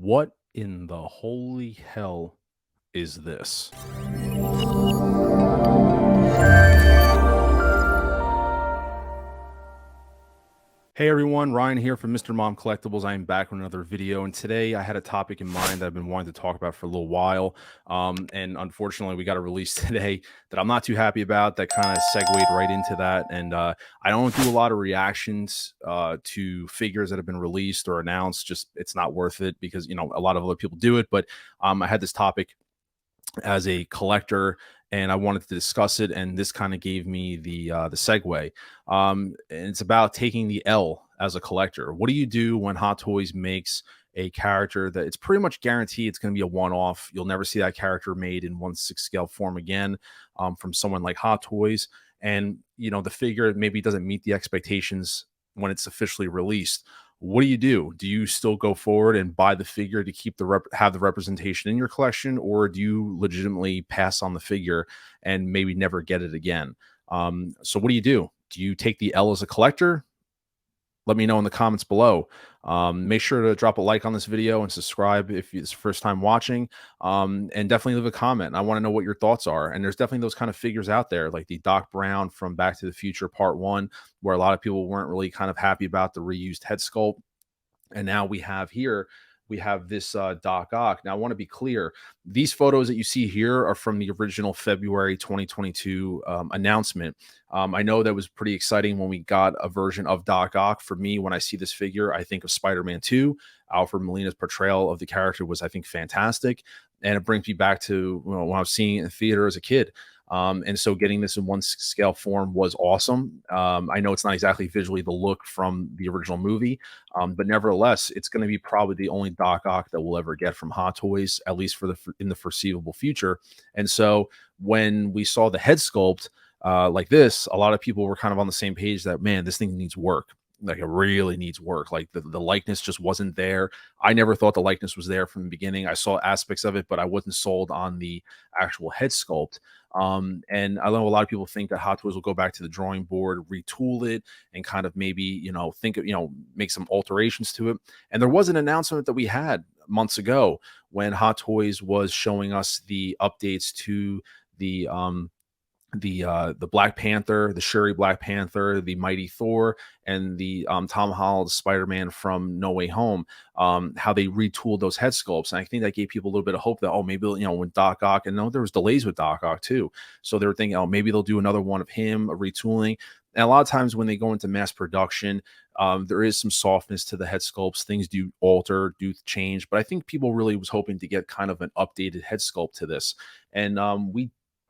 What in the holy hell is this? Hey everyone, Ryan here from Mr. Mom Collectibles. I am back with another video, and today I had a topic in mind that I've been wanting to talk about for a little while. And unfortunately, we got a release today that I'm not too happy about. That kind of segued right into that. And I don't do a lot of reactions to figures that have been released or announced. Just it's not worth it because a lot of other people do it. But I had this topic as a collector and I wanted to discuss it, and this kind of gave me the segue. And it's about taking the L as a collector. What do you do when Hot Toys makes a character that it's pretty much guaranteed it's going to be a one-off? You'll never see that character made in 1/6 scale form again from someone like Hot Toys, and the figure maybe doesn't meet the expectations when it's officially released. What do you do? Do you still go forward and buy the figure to keep have the representation in your collection, or do you legitimately pass on the figure and maybe never get it again? So what do you do? Do you take the L as a collector? Let me know in the comments below. Make sure to drop a like on this video and subscribe if it's the first time watching. And definitely leave a comment. I want to know what your thoughts are. And there's definitely those kind of figures out there, like the Doc Brown from Back to the Future Part 1, where a lot of people weren't really kind of happy about the reused head sculpt. And now we have this Doc Ock. Now, I want to be clear. These photos that you see here are from the original February 2022 announcement. I know that was pretty exciting when we got a version of Doc Ock. For me, when I see this figure, I think of Spider-Man 2. Alfred Molina's portrayal of the character was, I think, fantastic. And it brings me back to when I was seeing it in theater as a kid. And so getting this in 1/6 scale form was awesome. I know it's not exactly visually the look from the original movie, but nevertheless, it's going to be probably the only Doc Ock that we'll ever get from Hot Toys, at least in the foreseeable future. And so when we saw the head sculpt like this, a lot of people were kind of on the same page that, man, this thing needs work. Like it really needs work. Like the likeness just wasn't there. I never thought the likeness was there from the beginning. I saw aspects of it, but I wasn't sold on the actual head sculpt. And I know a lot of people think that Hot Toys will go back to the drawing board, retool it, and kind of maybe, think of, make some alterations to it. And there was an announcement that we had months ago when Hot Toys was showing us the updates to the Black Panther, the Shuri Black Panther, the Mighty Thor, and the Tom Holland Spider-Man from No Way Home, how they retooled those head sculpts. And I think that gave people a little bit of hope that, oh, maybe, when Doc Ock, and no, there was delays with Doc Ock too. So they were thinking, oh, maybe they'll do another one of him, a retooling. And a lot of times when they go into mass production, there is some softness to the head sculpts. Things do alter, do change. But I think people really was hoping to get kind of an updated head sculpt to this. And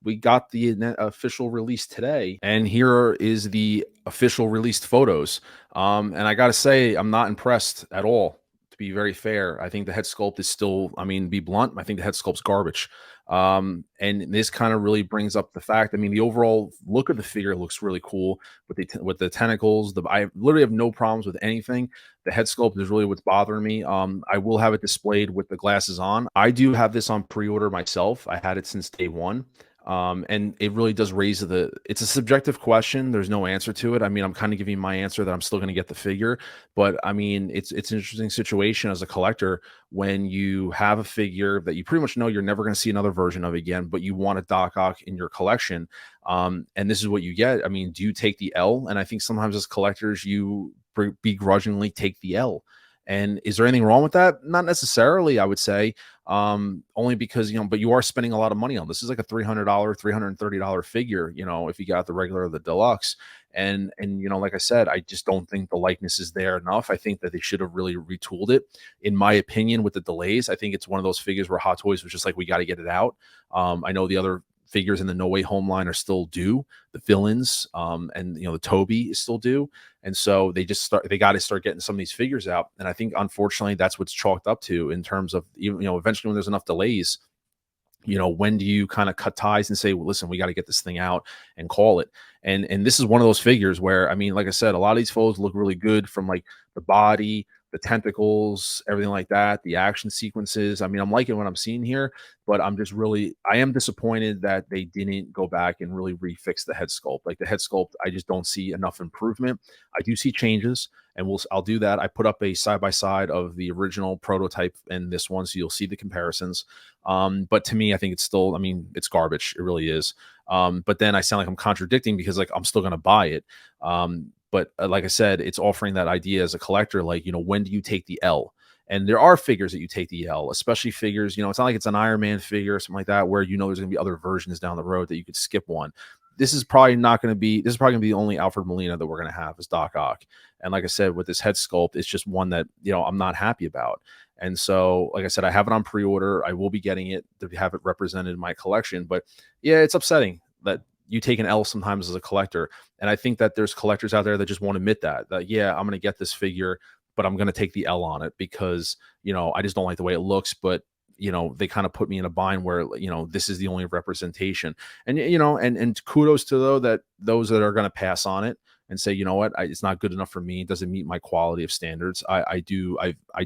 we got the official release today, and here is the official released photos. And I gotta say, I'm not impressed at all, to be very fair. I think the head sculpt is still, be blunt, I think the head sculpt's garbage. And this kind of really brings up the fact, the overall look of the figure looks really cool with the tentacles. I literally have no problems with anything. The head sculpt is really what's bothering me. I will have it displayed with the glasses on. I do have this on pre-order myself. I had it since day one. And it really does raise it's a subjective question. There's no answer to it. I'm kind of giving my answer that I'm still going to get the figure, but it's an interesting situation as a collector when you have a figure that you pretty much know you're never going to see another version of again, but you want a Doc Ock in your collection. And this is what you get. Do you take the L? And I think sometimes as collectors, you begrudgingly take the L. And is there anything wrong with that? Not necessarily, I would say, only because, but you are spending a lot of money on this. Is like a $300, $330 figure, if you got the regular or the deluxe. And like I said, I just don't think the likeness is there enough. I think that they should have really retooled it. In my opinion, with the delays, I think it's one of those figures where Hot Toys was just like, we got to get it out. I know the other figures in the No Way Home line are still due. The villains, and the Toby is still due. And so they got to start getting some of these figures out. And I think, unfortunately, that's what's chalked up to in terms of, eventually when there's enough delays, when do you kind of cut ties and say, well, listen, we got to get this thing out and call it. And this is one of those figures where, like I said, a lot of these photos look really good from like the body, the tentacles, everything like that, the action sequences. I mean, I'm liking what I'm seeing here, but I am disappointed that they didn't go back and really refix the head sculpt. Like the head sculpt, I just don't see enough improvement. I do see changes, and I'll do that. I put up a side by side of the original prototype and this one, so you'll see the comparisons. But to me, I think it's still, I mean, it's garbage. It really is. But then I sound like I'm contradicting because like I'm still going to buy it. But like I said, it's offering that idea as a collector, like, when do you take the L? And there are figures that you take the L, especially figures, it's not like it's an Iron Man figure or something like that, where there's going to be other versions down the road that you could skip one. This is probably going to be the only Alfred Molina that we're going to have is Doc Ock. And like I said, with this head sculpt, it's just one that, I'm not happy about. And so, like I said, I have it on pre-order. I will be getting it to have it represented in my collection. But yeah, it's upsetting that you take an L sometimes as a collector. And I think that there's collectors out there that just won't admit that, yeah, I'm going to get this figure, but I'm going to take the L on it because, I just don't like the way it looks. But, they kind of put me in a bind where, this is the only representation. And, and kudos to those that are going to pass on it and say, you know what, it's not good enough for me. It doesn't meet my quality of standards. I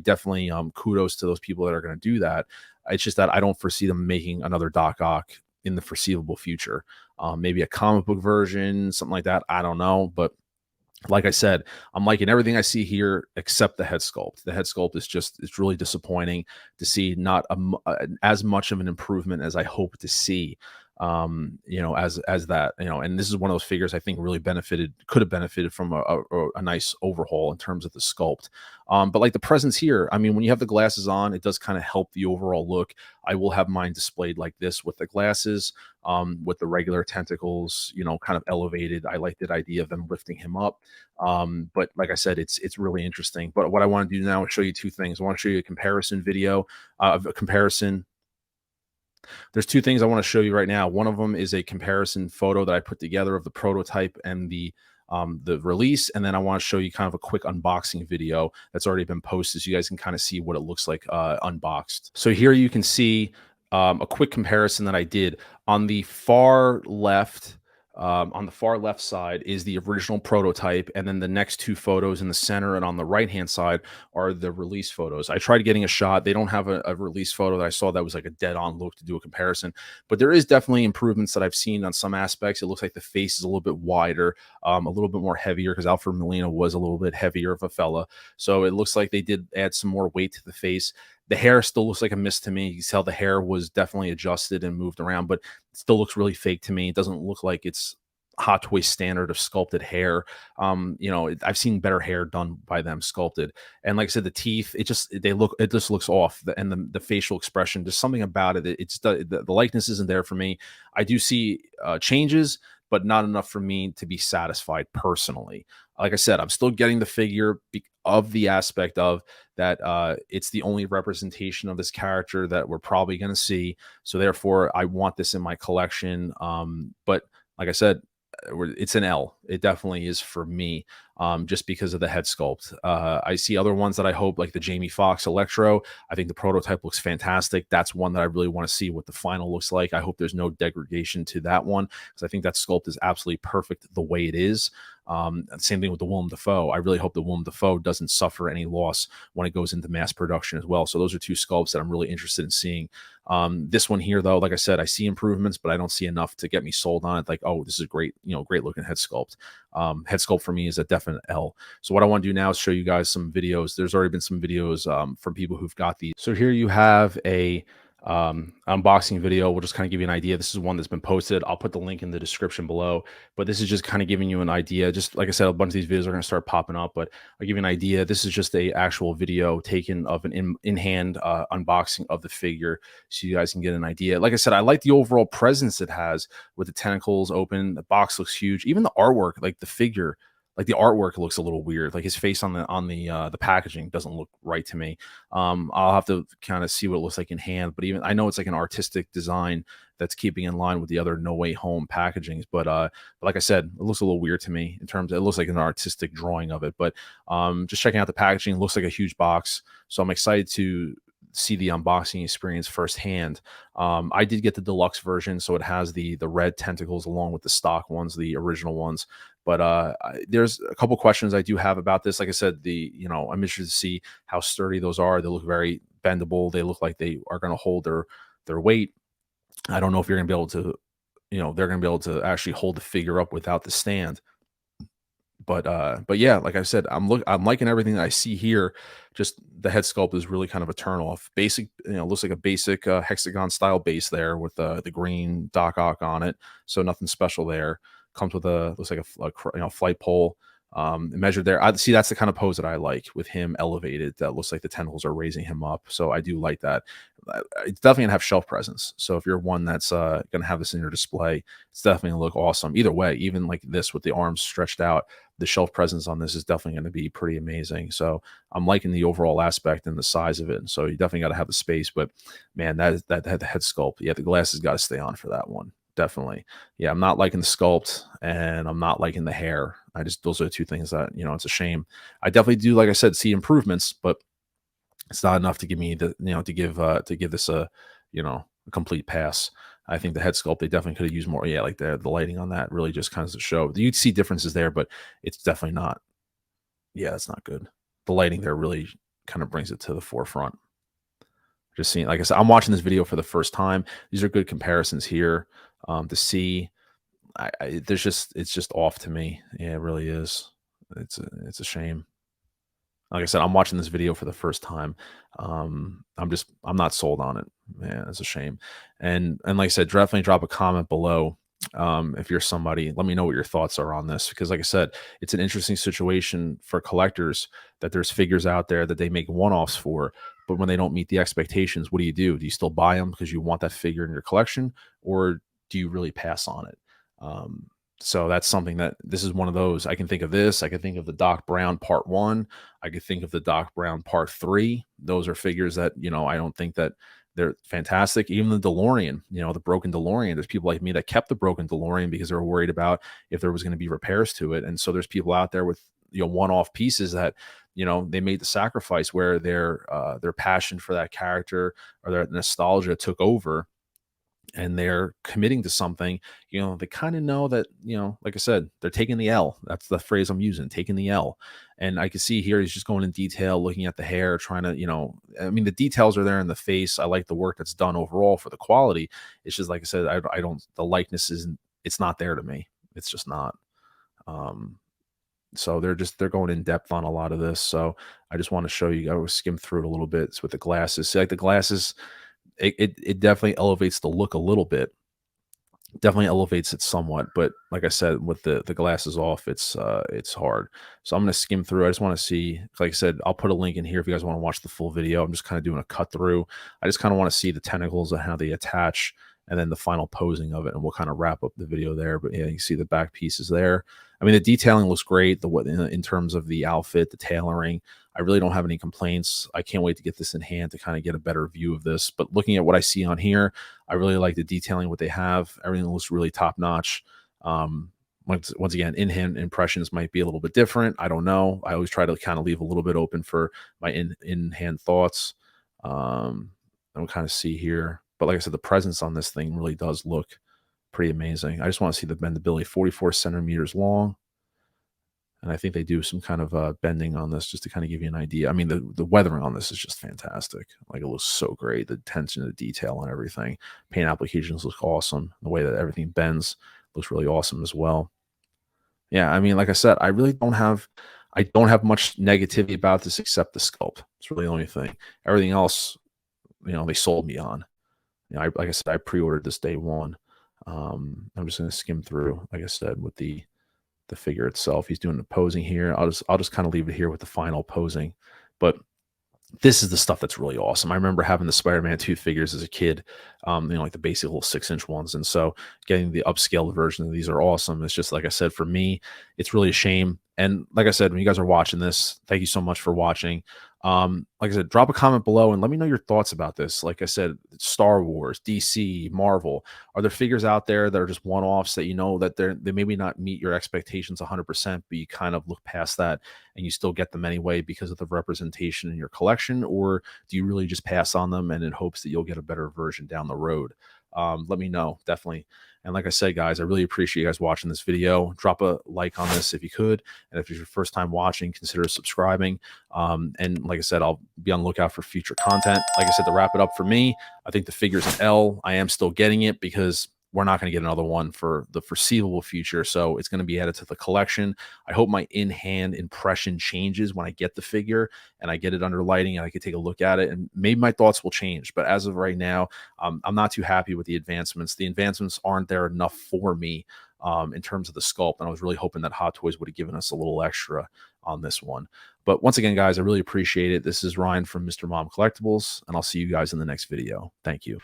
definitely kudos to those people that are going to do that. It's just that I don't foresee them making another Doc Ock in the foreseeable future. Maybe a comic book version, something like that. I don't know. But like I said, I'm liking everything I see here except the head sculpt. The head sculpt is it's really disappointing to see, not as much of an improvement as I hope to see. As that, and this is one of those figures I think really could have benefited from a nice overhaul in terms of the sculpt. But like the presence here, I mean, when you have the glasses on, it does kind of help the overall look. I will have mine displayed like this with the glasses, with the regular tentacles, kind of elevated. I like that idea of them lifting him up. But like I said, it's really interesting. But what I want to do now is show you two things. I want to show you a comparison video of a comparison. There's two things I want to show you right now. One of them is a comparison photo that I put together of the prototype and the release, and then I want to show you kind of a quick unboxing video that's already been posted so you guys can kind of see what it looks like unboxed. So here you can see a quick comparison that I did on the far left. On the far left side is the original prototype, and then the next two photos in the center and on the right hand side are the release photos. I tried getting a shot. They don't have a release photo that I saw that was like a dead on look to do a comparison, but there is definitely improvements that I've seen on some aspects. It looks like the face is a little bit wider, a little bit more heavier, because Alfred Molina was a little bit heavier of a fella. So it looks like they did add some more weight to the face. The hair still looks like a miss to me. You can tell the hair was definitely adjusted and moved around, but it still looks really fake to me. It doesn't look like it's Hot Toy standard of sculpted hair. I've seen better hair done by them sculpted. And like I said, the teeth, it just looks off. And the facial expression, just something about it. The likeness isn't there for me. I do see changes, but not enough for me to be satisfied personally. Like I said, I'm still getting the figure of the aspect of that it's the only representation of this character that we're probably going to see. So therefore, I want this in my collection. But like I said, it's an L. It definitely is for me, just because of the head sculpt. I see other ones that I hope, like the Jamie Foxx Electro. I think the prototype looks fantastic. That's one that I really want to see what the final looks like. I hope there's no degradation to that one, because I think that sculpt is absolutely perfect the way it is. Same thing with the Willem Dafoe. I really hope the Willem Dafoe doesn't suffer any loss when it goes into mass production as well. So those are two sculpts that I'm really interested in seeing. This one here, though, like I said, I see improvements, but I don't see enough to get me sold on it. Like, oh, this is great, great looking head sculpt. Head sculpt for me is a definite L. So what I want to do now is show you guys some videos. There's already been some videos from people who've got these. So here you have a unboxing video. We'll just kind of give you an idea. This is one that's been posted. I'll put the link in the description below, but this is just kind of giving you an idea. Just like I said, a bunch of these videos are going to start popping up, but I'll give you an idea. This is just a actual video taken of an in-hand unboxing of the figure, so you guys can get an idea. Like I said, I like the overall presence it has with the tentacles open. The box looks huge. Even the artwork, like the figure, like the artwork looks a little weird. Like his face on the packaging doesn't look right to me. I'll have to kind of see what it looks like in hand, but even I know it's like an artistic design that's keeping in line with the other No Way Home packagings. But like I said, it looks a little weird to me in terms of, it looks like an artistic drawing of it. But just checking out the packaging, it looks like a huge box. So I'm excited to see the unboxing experience firsthand. I did get the deluxe version, so it has the red tentacles along with the stock ones, the original ones. But there's a couple questions I do have about this. Like I said, I'm interested to see how sturdy those are. They look very bendable. They look like they are going to hold their weight. I don't know if you're going to be able to, they're going to be able to actually hold the figure up without the stand. But yeah, like I said, I'm liking everything that I see here. Just the head sculpt is really kind of a turn off. Basic, looks like a basic hexagon style base there with the green Doc Ock on it. So nothing special there. Comes with a looks like flight pole. Measured there. I see that's the kind of pose that I like with him elevated. That looks like the tentacles are raising him up. So I do like that. It's definitely gonna have shelf presence. So if you're one that's gonna have this in your display, it's definitely gonna look awesome. Either way, even like this with the arms stretched out, the shelf presence on this is definitely going to be pretty amazing. So I'm liking the overall aspect and the size of it. So you definitely got to have the space, but man, that the head sculpt. Yeah, the glasses got to stay on for that one. Definitely. Yeah, I'm not liking the sculpt and I'm not liking the hair. Those are the two things that, it's a shame. I definitely do, like I said, see improvements, but it's not enough to give me to give this a complete pass. I think the head sculpt they definitely could have used more. Yeah, like the lighting on that really just kind of show. You'd see differences there, but it's definitely not. Yeah, that's not good. The lighting there really kind of brings it to the forefront. Just seeing, like I said, I'm watching this video for the first time. These are good comparisons here to see. It's just off to me. Yeah, it really is. It's a shame. Like I said, I'm watching this video for the first time. I'm not sold on it. Man, it's a shame. And like I said, definitely drop a comment below. If you're somebody, let me know what your thoughts are on this because, like I said, it's an interesting situation for collectors that there's figures out there that they make one-offs for, but when they don't meet the expectations, what do you do? Do you still buy them because you want that figure in your collection, or do you really pass on it? So that's something that this is one of those. I can think of this. I can think of the Doc Brown Part 1. I could think of the Doc Brown Part 3. Those are figures that, I don't think that they're fantastic. Even the DeLorean, the broken DeLorean. There's people like me that kept the broken DeLorean because they were worried about if there was going to be repairs to it. And so there's people out there with, one-off pieces that, they made the sacrifice where their passion for that character or their nostalgia took over and they're committing to something, they kind of know that, like I said, they're taking the L. That's the phrase I'm using, taking the L. And I can see here he's just going in detail, looking at the hair, trying to, I mean, the details are there in the face. I like the work that's done overall for the quality. It's just like I said, I don't, the likeness isn't, it's not there to me. It's just not. So they're going in depth on a lot of this. So I just want to show you, I was skim through it a little bit. It's with the glasses. See, like the glasses, it definitely elevates the look a little bit. Definitely elevates it somewhat, but like I said, with the glasses off, it's hard. So I'm gonna skim through. I just want to see, like I said, I'll put a link in here if you guys want to watch the full video. I'm just kind of doing a cut through. I just kind of want to see the tentacles and how they attach, and then the final posing of it, and we'll kind of wrap up the video there. But yeah, you can see the back pieces there. I mean, the detailing looks great. The what in terms of the outfit, the tailoring, I really don't have any complaints. I can't wait to get this in hand to kind of get a better view of this. But looking at what I see on here, I really like the detailing, what they have. Everything looks really top notch. Once again, in-hand impressions might be a little bit different. I don't know. I always try to kind of leave a little bit open for my in-hand thoughts. I'll kind of see here. But like I said, the presence on this thing really does look pretty amazing. I just want to see the bendability, 44 centimeters long. And I think they do some kind of bending on this just to kind of give you an idea. I mean, the weathering on this is just fantastic. Like, it looks so great. The attention to detail and everything. Paint applications look awesome. The way that everything bends looks really awesome as well. Yeah, I mean, like I said, I don't have much negativity about this except the sculpt. It's really the only thing. Everything else, they sold me on. Like I said, I pre-ordered this day one. I'm just going to skim through, like I said, with the figure itself. He's doing the posing here. I'll just kind of leave it here with the final posing. But this is the stuff that's really awesome. I remember having the Spider-Man 2 figures as a kid, like the basic little 6-inch ones. And so getting the upscaled version of these are awesome. It's just, like I said, for me, it's really a shame. And like I said, when you guys are watching this, thank you so much for watching. Like I said, drop a comment below and let me know your thoughts about this. Like I said, Star Wars, DC, Marvel, are there figures out there that are just one-offs that that they maybe not meet your expectations 100%, but you kind of look past that and you still get them anyway because of the representation in your collection? Or do you really just pass on them and in hopes that you'll get a better version down the road? let me know, definitely. And like I said, guys, I really appreciate you guys watching this video. Drop a like on this if you could. And if it's your first time watching, consider subscribing. And like I said, I'll be on the lookout for future content. Like I said, to wrap it up for me, I think the figure's an L. I am still getting it because we're not going to get another one for the foreseeable future. So it's going to be added to the collection. I hope my in-hand impression changes when I get the figure and I get it under lighting and I can take a look at it, and maybe my thoughts will change. But as of right now, I'm not too happy with the advancements. The advancements aren't there enough for me in terms of the sculpt. And I was really hoping that Hot Toys would have given us a little extra on this one. But once again, guys, I really appreciate it. This is Ryan from Mr. Mom Collectibles, and I'll see you guys in the next video. Thank you.